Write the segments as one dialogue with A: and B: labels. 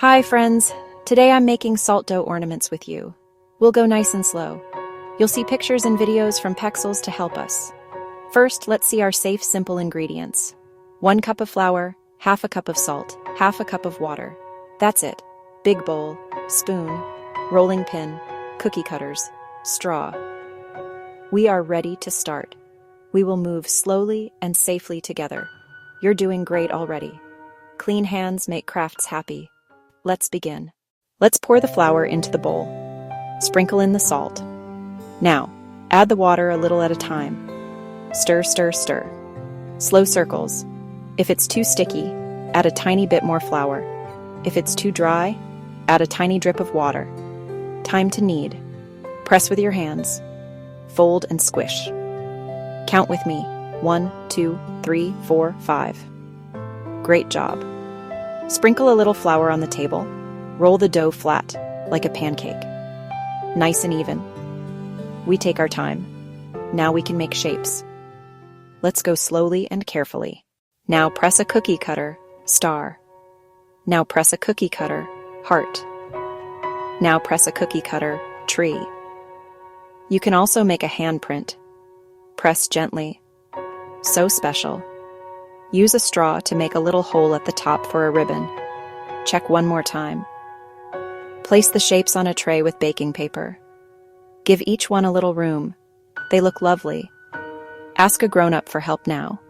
A: Hi friends, today I'm making salt dough ornaments with you. We'll go nice and slow. You'll see pictures and videos from Pexels to help us. First, let's see our safe, simple ingredients. 1 cup of flour, half a cup of salt, half a cup of water. That's it. Big bowl, spoon, rolling pin, cookie cutters, straw. We are ready to start. We will move slowly and safely together. You're doing great already. Clean hands make crafts happy. Let's begin. Let's pour the flour into the bowl. Sprinkle in the salt. Now, add the water a little at a time. Stir, stir, stir. Slow circles. If it's too sticky, add a tiny bit more flour. If it's too dry, add a tiny drip of water. Time to knead. Press with your hands. Fold and squish. Count with me. 1, 2, 3, 4, 5. Great job. Sprinkle a little flour on the table. Roll the dough flat, like a pancake. Nice and even. We take our time. Now we can make shapes. Let's go slowly and carefully. Now press a cookie cutter, star. Now press a cookie cutter, heart. Now press a cookie cutter, tree. You can also make a handprint. Press gently. So special. Use a straw to make a little hole at the top for a ribbon. Check one more time. Place the shapes on a tray with baking paper. Give each one a little room. They look lovely. Ask a grown-up for help now.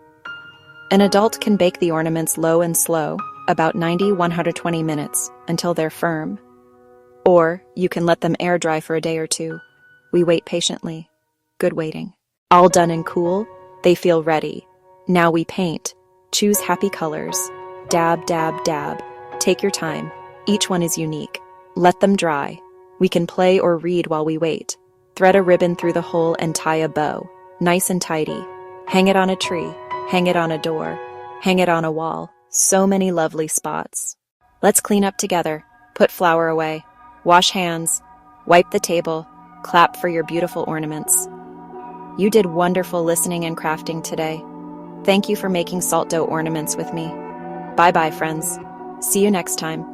A: An adult can bake the ornaments low and slow, about 90–120 minutes, until they're firm. Or you can let them air dry for a day or two. We wait patiently. Good waiting. All done and cool, they feel ready. Now we paint. Choose happy colors. Dab, dab, dab. Take your time. Each one is unique. Let them dry. We can play or read while we wait. Thread a ribbon through the hole and tie a bow. Nice and tidy. Hang it on a tree. Hang it on a door. Hang it on a wall. So many lovely spots. Let's clean up together. Put flour away. Wash hands. Wipe the table. Clap for your beautiful ornaments. You did wonderful listening and crafting today. Thank you for making salt dough ornaments with me. Bye-bye, friends. See you next time.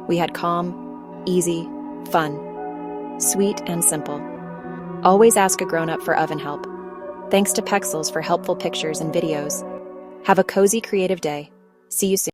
A: We had calm, easy, fun, sweet, and simple. Always ask a grown-up for oven help. Thanks to Pexels for helpful pictures and videos. Have a cozy, creative day. See you soon.